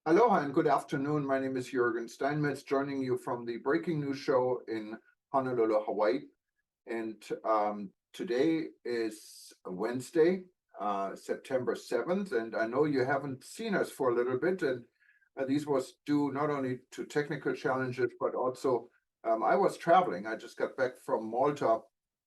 Aloha and good afternoon. My name is Jürgen Steinmetz, joining you from the Breaking News Show in Honolulu, Hawaii. And today is Wednesday, September 7th. And I know you haven't seen us for a little bit. And these was due not only to technical challenges, but also I was traveling. I just got back from Malta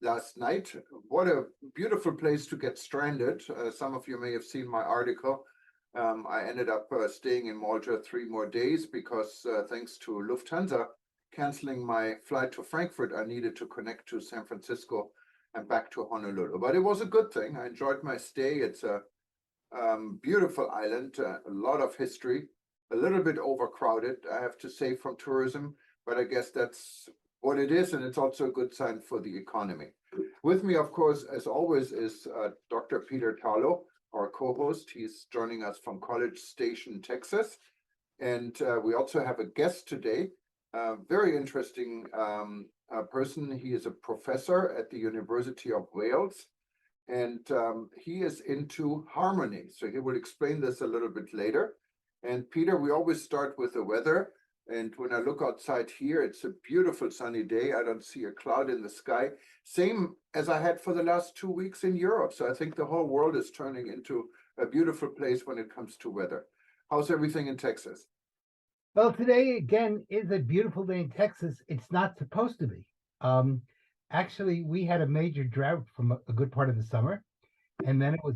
last night. What a beautiful place to get stranded. Some of you may have seen my article. I ended up staying in Malta 3 more days because thanks to Lufthansa canceling my flight to Frankfurt, I needed to connect to San Francisco and back to Honolulu. But it was a good thing. I enjoyed my stay. It's a beautiful island, a lot of history, a little bit overcrowded, I have to say, from tourism, but I guess that's what it is, and it's also a good sign for the economy. With me, of course, as always, is Dr. Peter Tarlow, our co-host. He's joining us from College Station, Texas. And we also have a guest today, a very interesting person. He is a professor at the University of Wales, and he is into harmony. So he will explain this a little bit later. And Peter, we always start with the weather. And when I look outside here, it's a beautiful sunny day. I don't see a cloud in the sky. Same as I had for the last 2 weeks in Europe. So I think the whole world is turning into a beautiful place when it comes to weather. How's everything in Texas? Well, today again is a beautiful day in Texas. It's not supposed to be. Um, Actually, we had a major drought from a good part of the summer, and then it was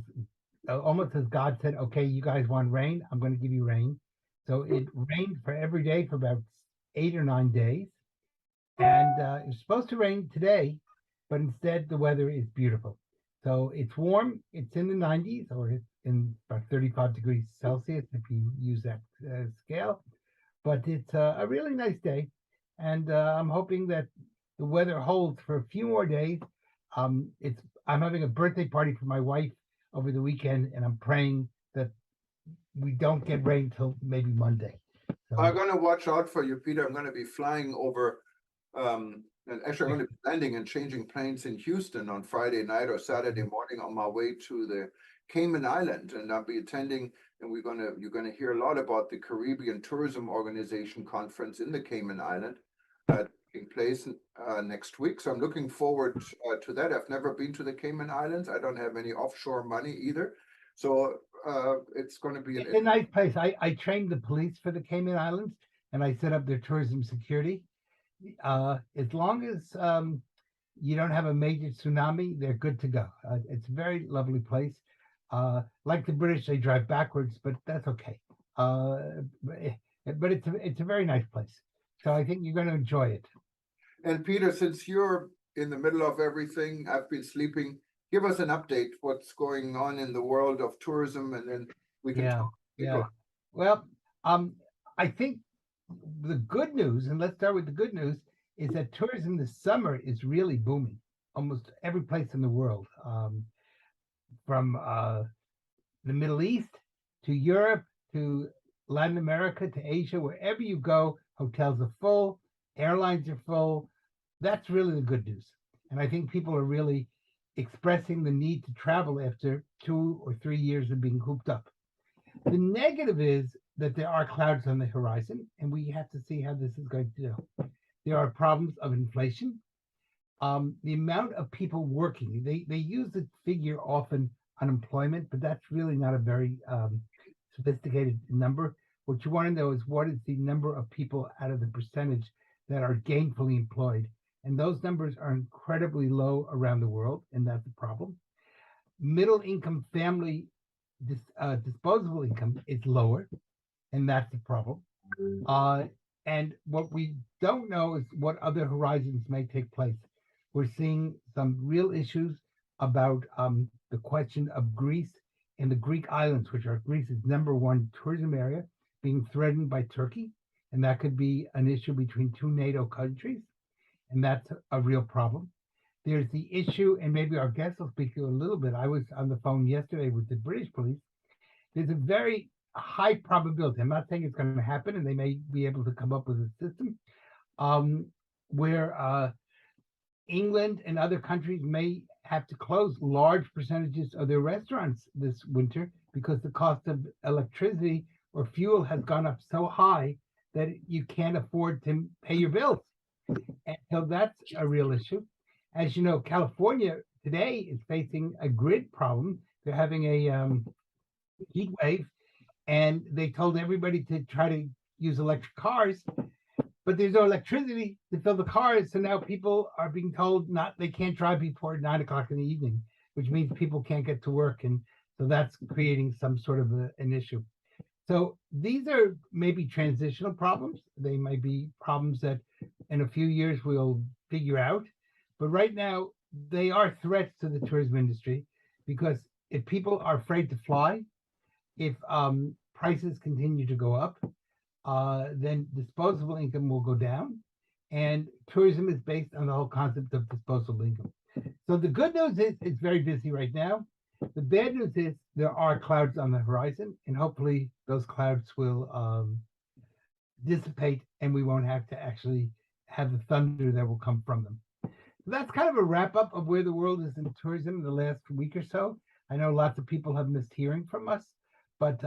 almost as God said, "Okay, you guys want rain? I'm going to give you rain." So it rained for every day for about 8 or 9 days, and it was supposed to rain today, but instead the weather is beautiful. So it's warm. It's in the 90s, or it's in about 35 degrees Celsius if you use that scale. But it's a really nice day, and I'm hoping that the weather holds for a few more days. It's I'm having a birthday party for my wife over the weekend, and I'm praying that we don't get rain till maybe Monday. I'm So going to watch out for you, Peter. I'm going to be flying over, and actually, I'm going to be landing and changing planes in Houston on Friday night or Saturday morning on my way to the Cayman Island, and I'll be attending. And you're gonna hear a lot about the Caribbean Tourism Organization conference in the Cayman Island, taking place next week. So I'm looking forward to that. I've never been to the Cayman Islands. I don't have any offshore money either, so it's going to be it's a nice place. I trained the police for the Cayman Islands, and I set up their tourism security. As long as you don't have a major tsunami, they're good to go. It's a very lovely place. Like the British, they drive backwards, but that's okay. But it's a very nice place. So I think you're going to enjoy it. And Peter, since you're in the middle of everything, I've been sleeping. Give us an update. What's going on in the world of tourism, and then we can Yeah, talk to people. yeah. Well, I think the good news, and let's start with the good news, is that tourism this summer is really booming. Almost every place in the world, from the Middle East to Europe to Latin America to Asia, wherever you go, hotels are full, airlines are full. That's really the good news. And I think people are really expressing the need to travel after 2 or 3 years of being cooped up. The negative is that there are clouds on the horizon, and we have to see how this is going to do. There are problems of inflation. The amount of people working, they use the figure often unemployment, but that's really not a very sophisticated number. What you want to know is what is the number of people out of the percentage that are gainfully employed. And those numbers are incredibly low around the world, and that's a problem. Middle income family disposable income is lower, and that's the problem. Uh, and what we don't know is what other horizons may take place. We're seeing some real issues about the question of Greece and the Greek islands, which are Greece's number one tourism area, being threatened by Turkey. And that could be an issue between two NATO countries. And that's a real problem. There's the issue, and maybe our guest will speak to a little bit. I was on the phone yesterday with the British police. There's a very high probability. I'm not saying it's going to happen, and they may be able to come up with a system um, where England and other countries may have to close large percentages of their restaurants this winter because the cost of electricity or fuel has gone up so high that you can't afford to pay your bills. And so that's a real issue. As you know, California today is facing a grid problem. They're having a heat wave, and they told everybody to try to use electric cars, but there's no electricity to fill the cars. So now people are being told not they can't drive before 9 o'clock in the evening, which means people can't get to work, and so that's creating some sort of an issue. So these are maybe transitional problems. They might be problems that in a few years we'll figure out. But right now, they are threats to the tourism industry because if people are afraid to fly, if prices continue to go up, then disposable income will go down. And tourism is based on the whole concept of disposable income. So the good news is it's very busy right now. The bad news is there are clouds on the horizon, and hopefully those clouds will dissipate and we won't have to actually have the thunder that will come from them. So that's kind of a wrap up of where the world is in tourism in the last week or so. I know lots of people have missed hearing from us, but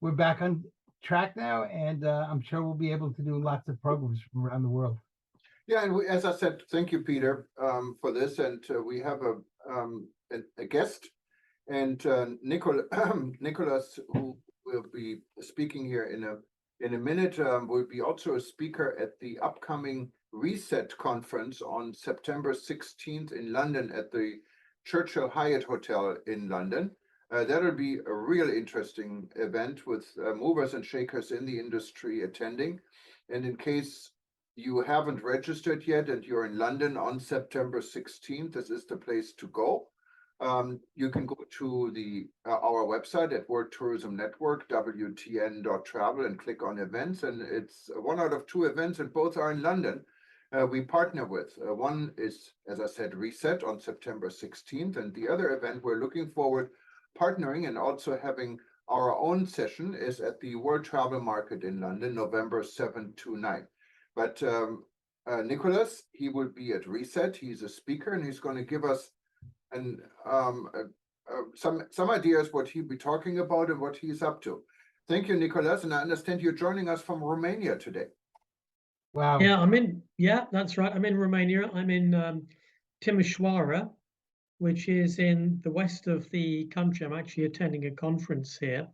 we're back on track now, and I'm sure we'll be able to do lots of programs from around the world. Yeah, and as I said, thank you, Peter, for this. And we have a guest, and Nicholas, who will be speaking here in a minute, will be also a speaker at the upcoming Reset conference on September 16th in London at the Churchill Hyatt Hotel in London. That'll be a real interesting event with movers and shakers in the industry attending. And in case you haven't registered yet and you're in London on September 16th, this is the place to go. You can go to our website at World Tourism Network, WTN.travel, and click on events. And it's one out of two events, and both are in London. We partner with. One is, as I said, Reset on September 16th, and the other event we're looking forward partnering and also having our own session is at the World Travel Market in London, November 7 to 9. But Nicholas, he will be at Reset. He's a speaker, and he's going to give us some ideas what he'll be talking about and what he's up to. Thank you, Nicholas, and I understand you're joining us from Romania today. Wow. Yeah, that's right. I'm in Romania. I'm in Timișoara, which is in the west of the country. I'm actually attending a conference here.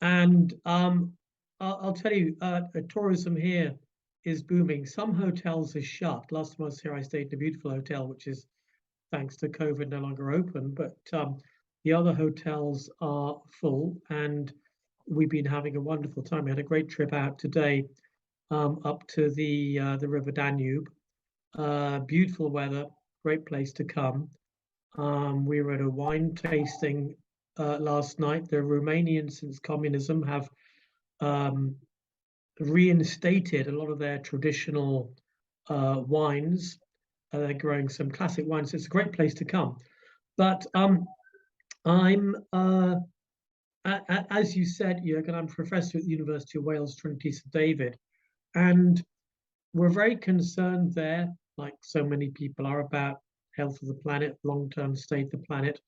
And I'll tell you, tourism here is booming. Some hotels are shut. Last time I was here, I stayed in a beautiful hotel, which is, thanks to COVID, no longer open. But the other hotels are full, and we've been having a wonderful time. We had a great trip out today up to the River Danube. Beautiful weather, great place to come. We were at a wine tasting last night. The Romanians, since communism, have reinstated a lot of their traditional wines. They're growing some classic wines. It's a great place to come. But I'm, as you said, Jürgen, I'm a professor at the University of Wales, Trinity St David, and we're very concerned there, like so many people are, about health of the planet, long-term state of the planet,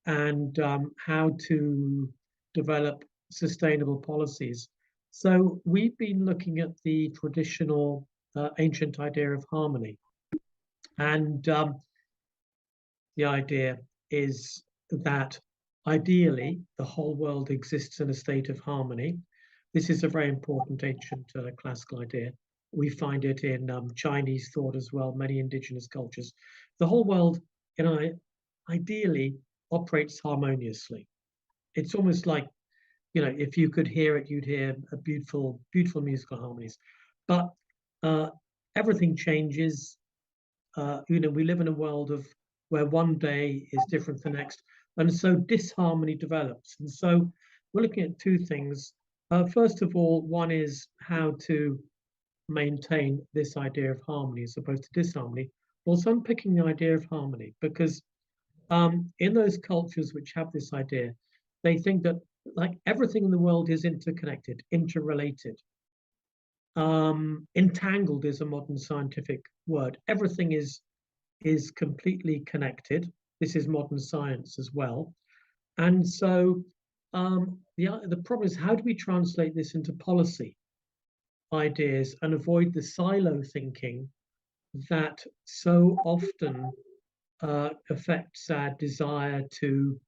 and how to develop sustainable policies. So we've been looking at the traditional ancient idea of harmony. And the idea is that ideally the whole world exists in a state of harmony. This is a very important ancient classical idea. We find it in Chinese thought as well, many indigenous cultures. The whole world, ideally operates harmoniously. It's almost like, if you could hear it, you'd hear a beautiful, beautiful musical harmonies. But everything changes. We live in a world where one day is different to the next, and so disharmony develops. And so we're looking at two things. First of all, one is how to maintain this idea of harmony as opposed to disharmony. Also, I'm picking the idea of harmony because in those cultures which have this idea, they think that like everything in the world is interconnected, interrelated. Entangled is a modern scientific word. Everything is completely connected. This is modern science as well. And so the problem is, how do we translate this into policy ideas and avoid the silo thinking that so often affects our desire to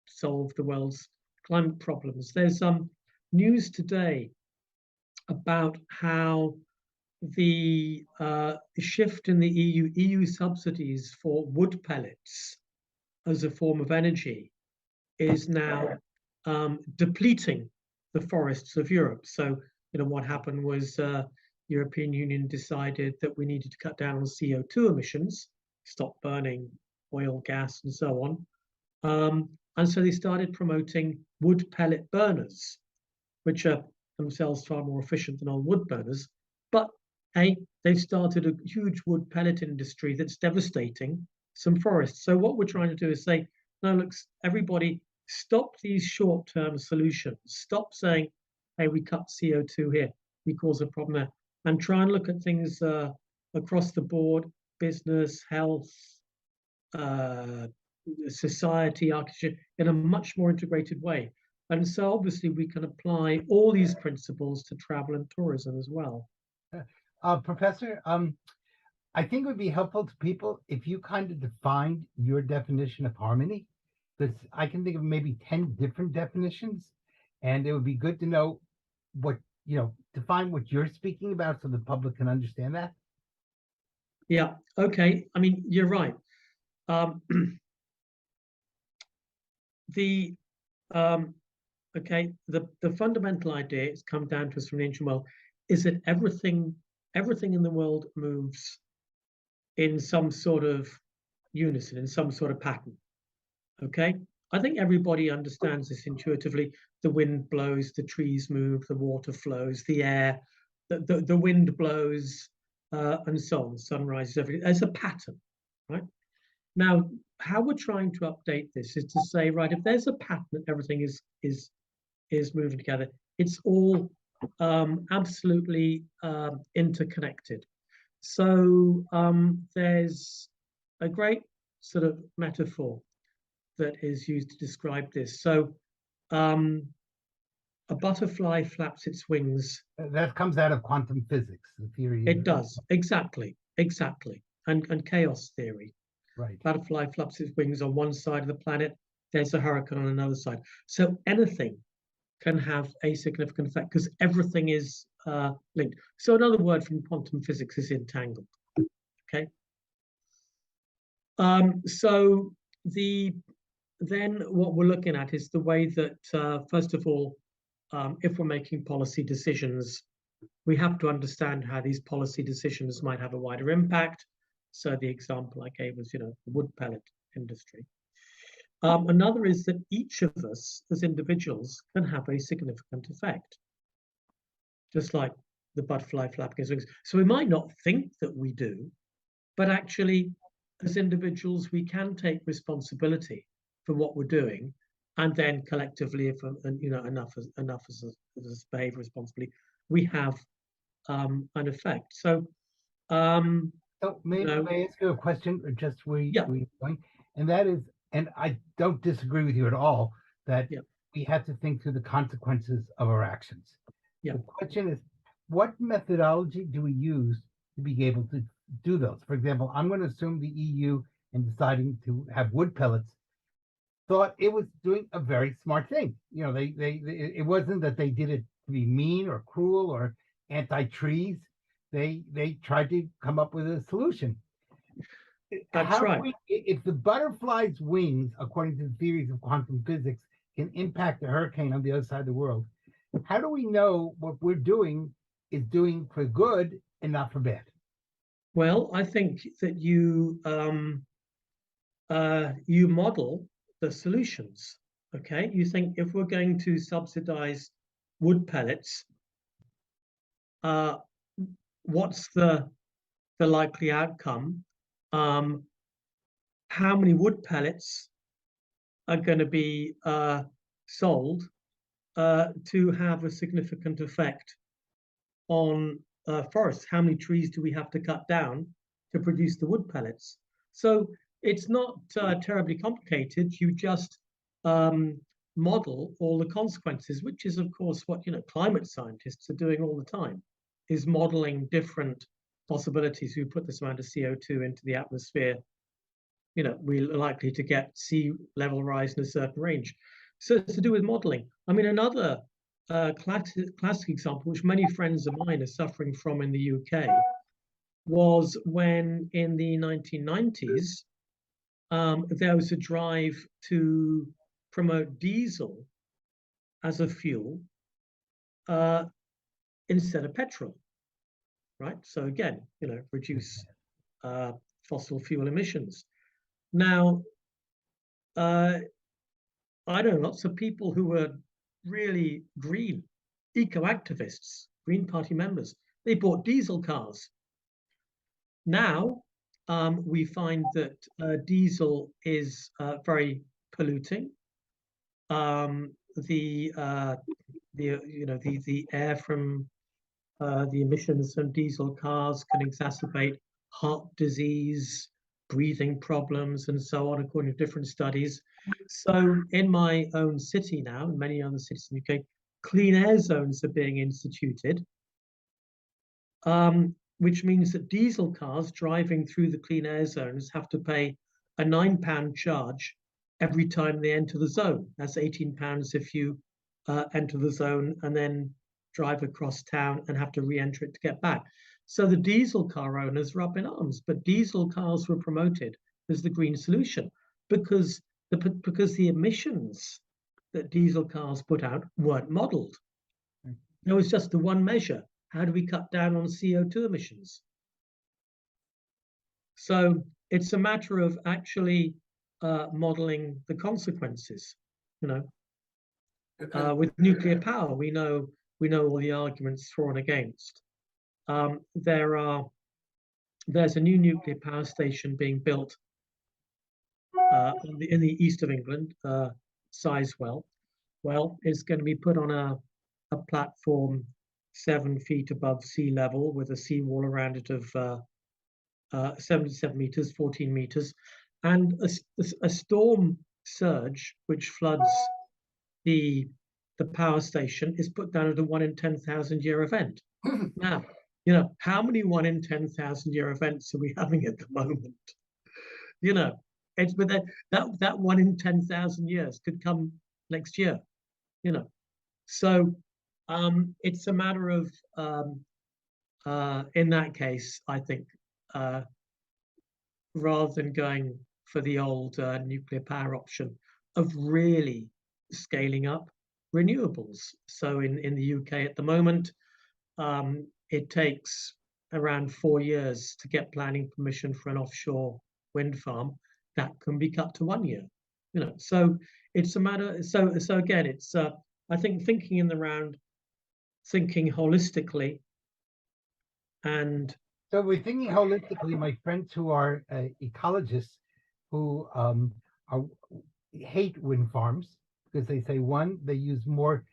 solve the world's climate problems? There's news today about how the shift in the EU subsidies for wood pellets as a form of energy is now depleting the forests of Europe. So, what happened was European Union decided that we needed to cut down on CO2 emissions, stop burning oil, gas, and so on. And so they started promoting wood pellet burners, which are themselves far more efficient than old wood burners. But hey, they've started a huge wood pellet industry that's devastating some forests. So what we're trying to do is say, no, look, everybody, stop these short-term solutions. Stop saying, hey, we cut CO2 here, we cause a problem there, and try and look at things across the board: business, health, society, architecture, in a much more integrated way. And so obviously we can apply all these principles to travel and tourism as well. Professor, I think it would be helpful to people if you kind of defined your definition of harmony, because I can think of maybe 10 different definitions, and it would be good to know what, define what you're speaking about so the public can understand that. Yeah, okay. I mean, you're right. The fundamental idea, it's come down to us from the ancient world, is that everything in the world moves in some sort of unison, in some sort of pattern. Okay, I think everybody understands this intuitively. The wind blows, the trees move, the water flows, the air, the wind blows, and so on. Sun rises, everything. There's a pattern, right? Now, how we're trying to update this is to say, right, if there's a pattern that everything is moving together, it's all absolutely interconnected. So there's a great sort of metaphor that is used to describe this. So a butterfly flaps its wings. That comes out of quantum physics, the theory. It does, exactly, and chaos theory. Right. Butterfly flaps its wings on one side of the planet, there's a hurricane on another side. So anything can have a significant effect because everything is linked. So another word from quantum physics is entangled. Okay. So then what we're looking at is the way that first of all, if we're making policy decisions, we have to understand how these policy decisions might have a wider impact. So the example I gave was, the wood pellet industry. Another is that each of us as individuals can have a significant effect, just like the butterfly flapping its wings. So we might not think that we do, but actually, as individuals, we can take responsibility for what we're doing, and then collectively, if enough of us behave responsibly, we have an effect. So. So maybe I ask you a question, or just where you're going, and that is, and I don't disagree with you at all, that we have to think through the consequences of our actions. The question is, what methodology do we use to be able to do those? For example, I'm going to assume the EU, in deciding to have wood pellets, thought it was doing a very smart thing. It wasn't that they did it to be mean or cruel or anti-trees. They tried to come up with a solution. That's right. If the butterfly's wings, according to the theories of quantum physics, can impact a hurricane on the other side of the world, how do we know what we're doing is doing for good and not for bad? Well, I think that you model the solutions. Okay, you think if we're going to subsidize wood pellets, what's the likely outcome? How many wood pellets are going to be sold to have a significant effect on forests? How many trees do we have to cut down to produce the wood pellets? So it's not terribly complicated. You just model all the consequences, which is, of course, what climate scientists are doing all the time, is modeling different possibilities. We put this amount of CO2 into the atmosphere, we're likely to get sea level rise in a certain range. So it's to do with modeling. I mean, another classic example, which many friends of mine are suffering from in the UK, was when in the 1990s, there was a drive to promote diesel as a fuel instead of petrol, right? So again, reduce fossil fuel emissions. Now, I know lots of people who were really green, eco-activists, Green Party members, they bought diesel cars. Now, we find that diesel is very polluting. The air from the emissions from diesel cars can exacerbate heart disease, breathing problems, and so on, according to different studies. So in my own city now, and many other cities in the UK, clean air zones are being instituted, which means that diesel cars driving through the clean air zones have to pay a £9 charge every time they enter the zone. That's £18 if you enter the zone and then drive across town and have to re-enter it to get back. So the diesel car owners are up in arms, but diesel cars were promoted as the green solution because the emissions that diesel cars put out weren't modeled. There was just the one measure. How do we cut down on CO2 emissions? So it's a matter of actually modeling the consequences. With nuclear power, we know all the arguments for and against. There's a new nuclear power station being built in the east of England, Sizewell. Well, it's going to be put on a platform 7 feet above sea level with a seawall around it of 77 meters, 14 meters, and a storm surge which floods the power station is put down at a 1 in 10,000 year event. Now, how many 1 in 10,000 year events are we having at the moment? It's but that 1 in 10,000 years could come next year. So it's a matter of in that case, I think, rather than going for the old nuclear power option, of really scaling up renewables. So in the UK at the moment, it takes around 4 years to get planning permission for an offshore wind farm. That can be cut to 1 year. So it's a matter. So again, it's I think thinking in the round, thinking holistically, and so we're thinking holistically. My friends who are ecologists who hate wind farms because they say, one, they use more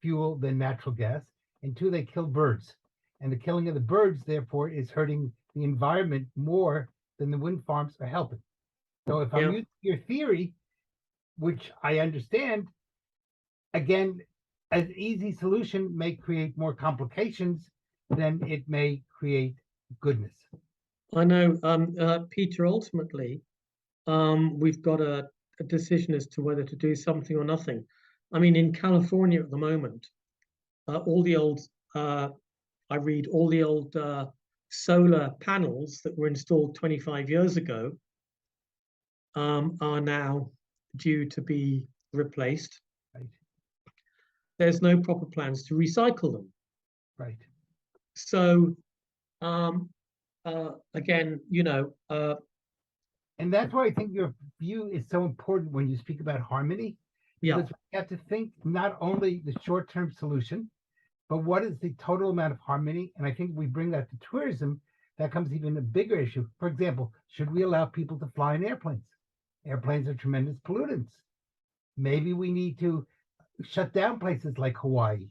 fuel than natural gas, and two, they kill birds. And the killing of the birds, therefore, is hurting the environment more than the wind farms are helping. So if I'm using your theory, which I understand, again, an easy solution may create more complications than it may create goodness. I know, Peter, ultimately, we've got a decision as to whether to do something or nothing. I mean, in California at the moment, all the old, I read all the old solar panels that were installed 25 years ago are now due to be replaced. Right. There's no proper plans to recycle them. Right. So, again, and that's why I think your view is so important when you speak about harmony. Yeah. Because we have to think not only the short-term solution, but what is the total amount of harmony? And I think we bring that to tourism, that comes even a bigger issue. For example, should we allow people to fly in airplanes? Airplanes are tremendous pollutants. Maybe we need to shut down places like Hawaii,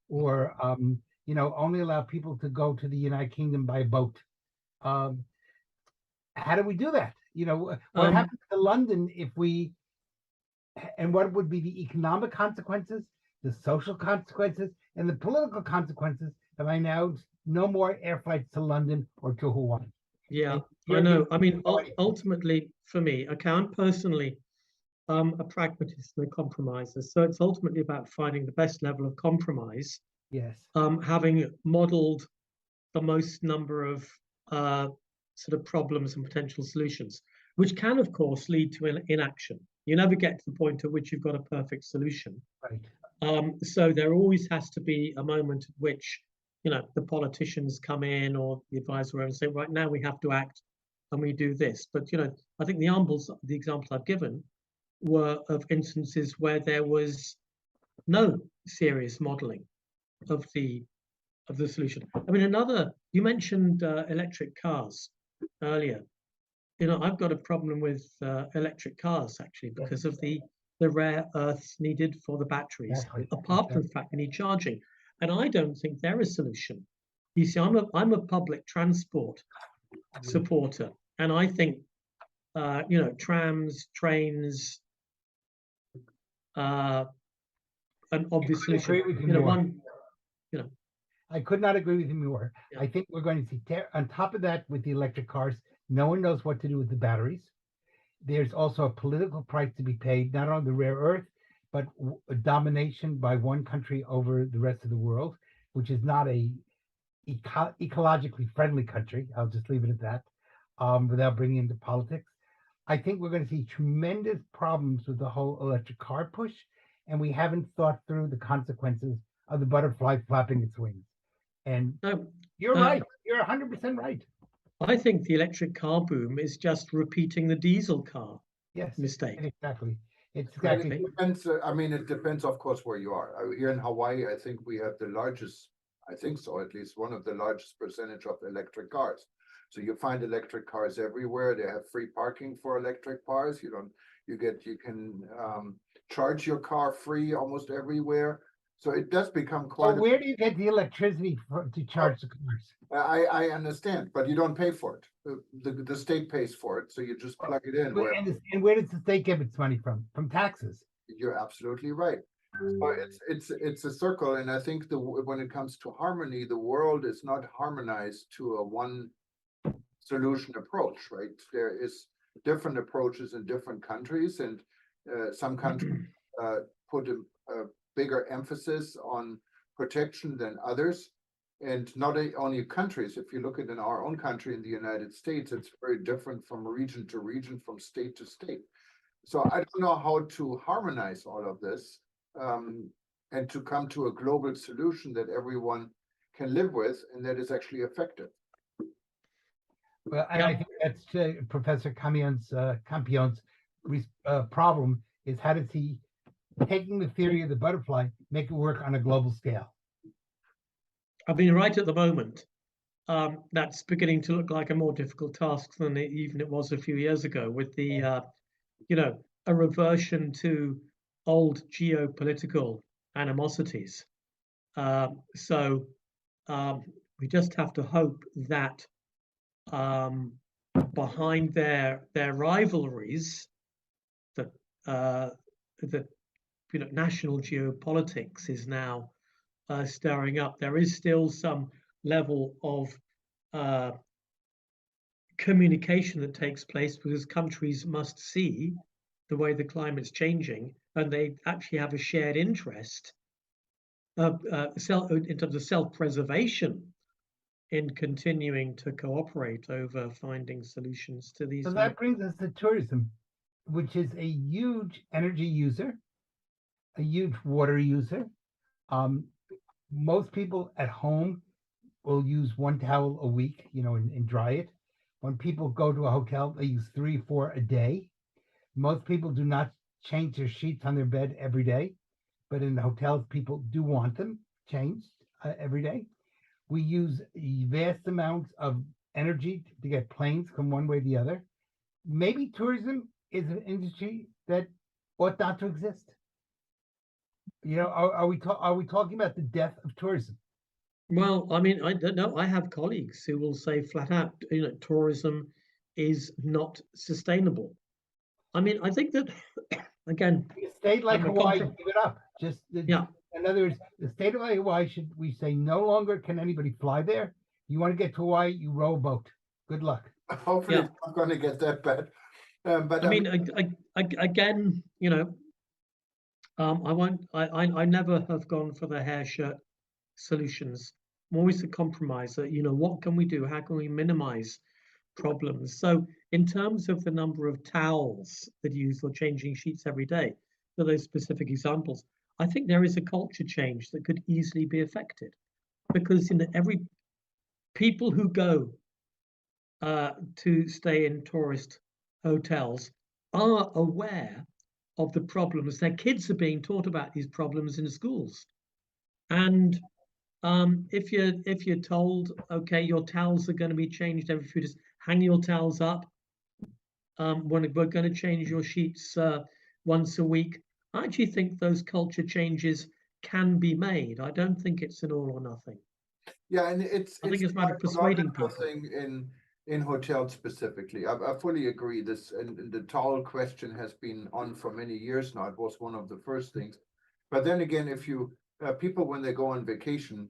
or only allow people to go to the United Kingdom by boat. How do we do that? What happens to London if we and what would be the economic consequences, the social consequences, and the political consequences if I now no more air flights to London or to Hawaii. Yeah, And I you're know. giving I mean, Hawaii- ultimately, for me, okay, I'm personally a pragmatist and a compromiser. So it's ultimately about finding the best level of compromise, yes, having modeled the most number of sort of problems and potential solutions, which can, of course, lead to inaction. You never get to the point at which you've got a perfect solution. right. So there always has to be a moment at which, you know, the politicians come in or the advisor and say, right now we have to act and we do this. But, you know, I think the examples I've given were of instances where there was no serious modeling of the solution. I mean, you mentioned electric cars earlier. You know, I've got a problem with electric cars actually Yes. because of the rare earths needed for the batteries, Exactly. apart from the fact they need charging. And I don't think they're a solution. You see, I'm a public transport supporter, and I think you know, trams, trains, an obvious solution. agree with you You know, more. one, you know, I could not agree with you more. Yeah. I think we're going to see, on top of that, with the electric cars, no one knows what to do with the batteries. There's also a political price to be paid, not on the rare earth, but a domination by one country over the rest of the world, which is not a ecologically friendly country. I'll just leave it at that, without bringing into politics. I think we're going to see tremendous problems with the whole electric car push, and we haven't thought through the consequences of the butterfly flapping its wings. And no, you're uh, right. You're 100% right. I think the electric car boom is just repeating the diesel car Yes, mistake. exactly. It's And exactly. it depends, I mean, it depends, of course, where you are. Here in Hawaii, I think we have the largest, I think so, at least one of the largest percentage of electric cars. So you find electric cars everywhere. They have free parking for electric cars. You can charge your car free almost everywhere. So it does become So quite, where do you get the electricity to charge the cars? I understand, but you don't pay for it. The state pays for it. So you just plug it in where And where does the state get its money from? From taxes. you're absolutely right. So it's a circle, and I think when it comes to harmony, the world is not harmonized to a one solution approach, right? There is different approaches in different countries, and some countries put a bigger emphasis on protection than others. And not only countries, if you look at in our own country in the United States, it's very different from region to region, from state to state. So I don't know how to harmonize all of this and to come to a global solution that everyone can live with and that is actually effective. Well, and I think that's Professor Campion's problem is how does he, taking the theory of the butterfly, make it work on a global scale? I mean, right at the moment, that's beginning to look like a more difficult task than even it was a few years ago, with the, you know, a reversion to old geopolitical animosities. So we just have to hope that behind their rivalries, that you know, national geopolitics is now stirring up. There is still some level of communication that takes place because countries must see the way the climate's changing, and they actually have a shared interest in terms of self-preservation in continuing to cooperate over finding solutions to these. So that brings us to tourism, which is a huge energy user, a huge water user. Most people at home will use one towel a week, you know, and dry it. When people go to a hotel, they use 3 or 4 a day. Most people do not change their sheets on their bed every day, but in the hotels, people do want them changed every day. We use vast amounts of energy to get planes from one way to the other. Maybe tourism is an industry that ought not to exist. You know, are we talking about the death of tourism? Well, I mean, I don't know. I have colleagues who will say flat out, you know, tourism is not sustainable. I mean, I think that again, A state like I'm a Hawaii, contra- give it up. yeah, In other words, the state of Hawaii should we say no longer can anybody fly there. You want to get to Hawaii, you row a boat. Good luck. Hopefully yeah. it's not gonna get that bad. But I mean, again, you know, I won't. I never have gone for the hair shirt solutions. I'm always a compromiser. You know, what can we do? How can we minimize problems? So, in terms of the number of towels that you use or changing sheets every day, for those specific examples, I think there is a culture change that could easily be affected because you know every people who go to stay in tourist hotels are aware of the problems. Their kids are being taught about these problems in schools. And if you're told, okay, your towels are going to be changed every few days, hang your towels up. When we're going to change your sheets once a week. I actually think those culture changes can be made. I don't think it's an all or nothing. yeah, and I think it's a matter of a persuading logical people. thing in hotels specifically. I fully agree. This and the towel question has been on for many years now. It was one of the first things. But then again, if you people when they go on vacation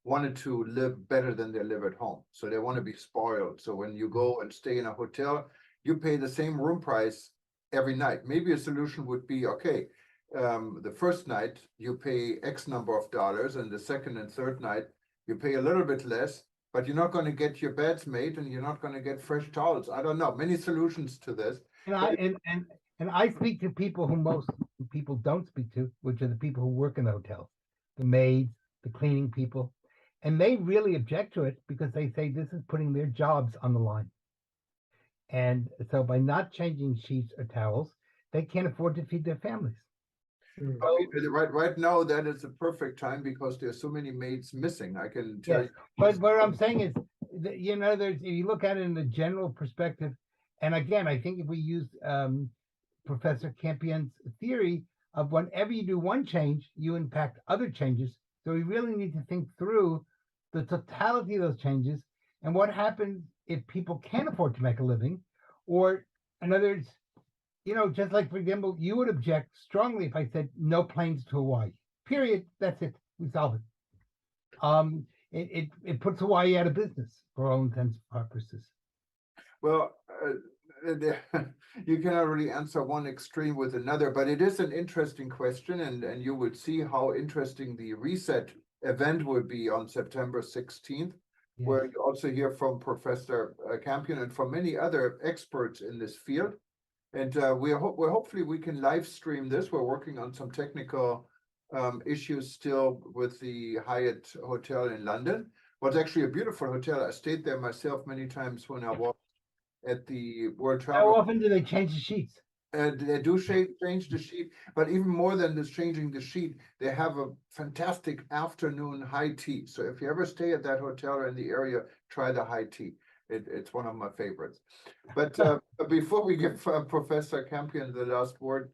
wanted to live better than they live at home, so they want to be spoiled. So when you go and stay in a hotel, you pay the same room price every night. Maybe a solution would be okay. The first night you pay X number of dollars, and the second and third night you pay a little bit less, but you're not going to get your beds made and you're not going to get fresh towels. I don't know. Many solutions to this. And I speak to people who most people don't speak to, which are the people who work in the hotels, the maids, the cleaning people, and they really object to it because they say this is putting their jobs on the line. And so by not changing sheets or towels, they can't afford to feed their families. Mm. Right now, that is a perfect time because there's so many maids missing. I can tell Yes, you. but what I'm saying is, that, you know, there's if you look at it in the general perspective, and again, I think if we use Professor Campion's theory of whenever you do one change, you impact other changes. So we really need to think through the totality of those changes and what happens if people can't afford to make a living, or in other words, you know, just like for example, you would object strongly if I said no planes to Hawaii. Period. That's it. We solve it. It puts Hawaii out of business for all intents and purposes. Well, you cannot really answer one extreme with another, but it is an interesting question, and you will see how interesting the reset event will be on September 16th, Yes. where you also hear from Professor Campion and from many other experts in this field. And we're hopefully we can live stream this. We're working on some technical issues still with the Hyatt Hotel in London. Was actually a beautiful hotel. I stayed there myself many times when I was at the World How Travel. often do they change the sheets? They do change the sheet, but even more than this changing the sheet, they have a fantastic afternoon high tea. So if you ever stay at that hotel or in the area, try the high tea. It's one of my favorites. But before we give Professor Campion the last word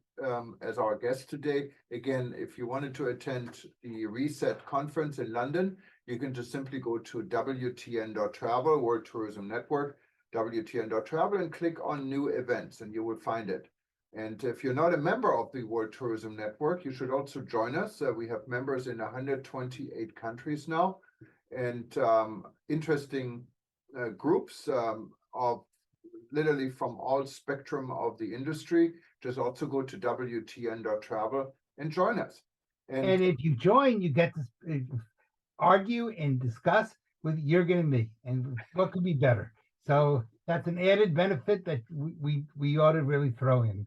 as our guest today, again, if you wanted to attend the Reset conference in London, you can just simply go to WTN.travel, World Tourism Network, WTN.travel, and click on new events, and you will find it. And if you're not a member of the World Tourism Network, you should also join us. We have members in 128 countries now, and interesting groups of literally from all spectrum of the industry. Just also go to WTN.travel and join us. And if you join, you get to argue and discuss with Jürgen and me, and what could be better. So that's an added benefit that we ought to really throw in.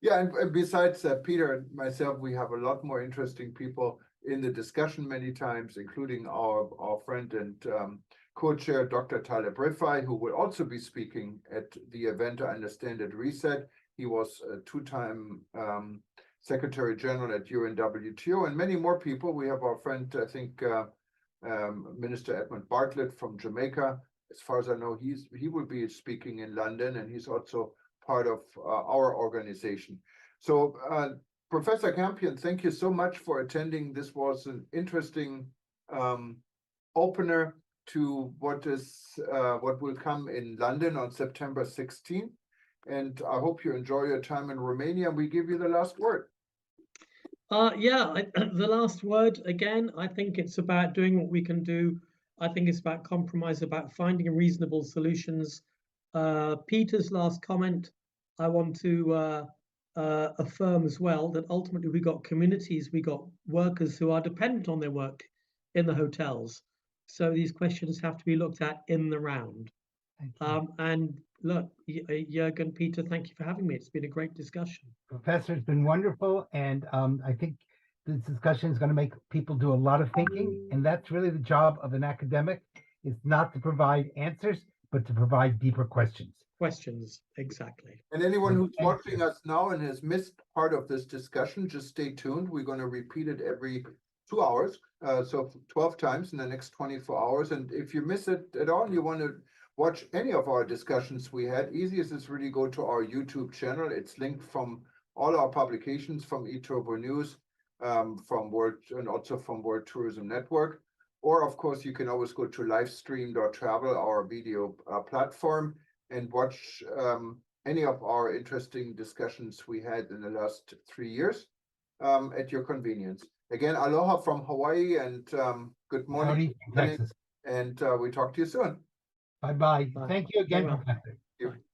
Yeah, and besides Peter and myself, we have a lot more interesting people in the discussion many times, including our friend and co-chair, Dr. Taleb Rifai, who will also be speaking at the event, I understand, at Reset. He was a two-time Secretary General at UNWTO, and many more people. We have our friend, I think, Minister Edmund Bartlett from Jamaica. As far as I know, he will be speaking in London, and he's also part of our organization. So, Professor Campion, thank you so much for attending. This was an interesting opener to what will come in London on September 16th. and I hope you enjoy your time in Romania. We give you the last word. The last word again, I think it's about doing what we can do. I think it's about compromise, about finding reasonable solutions. Peter's last comment, I want to affirm as well that ultimately we got communities, we got workers who are dependent on their work in the hotels. So these questions have to be looked at in the round. Thank you. And look, Jürgen, Peter, thank you for having me. It's been a great discussion. Professor, it's been wonderful, and I think this discussion is going to make people do a lot of thinking, and that's really the job of an academic, is not to provide answers, but to provide deeper questions. Questions, exactly. And anyone who's Thank watching us now and has missed part of this discussion, just stay tuned. We're going to repeat it every 2 hours, so 12 times in the next 24 hours. And if you miss it at all, and you want to watch any of our discussions we had, easiest is really go to our YouTube channel. It's linked from all our publications, from eTurbo News, from World, and also from World Tourism Network. Or of course, you can always go to livestream.travel, our video platform, and watch any of our interesting discussions we had in the last 3 years at your convenience. Again, aloha from Hawaii, and good morning. Howdy from Texas. And we talk to you soon. Bye-bye. Bye. Thank you again, Bye-bye. Professor. Thank you.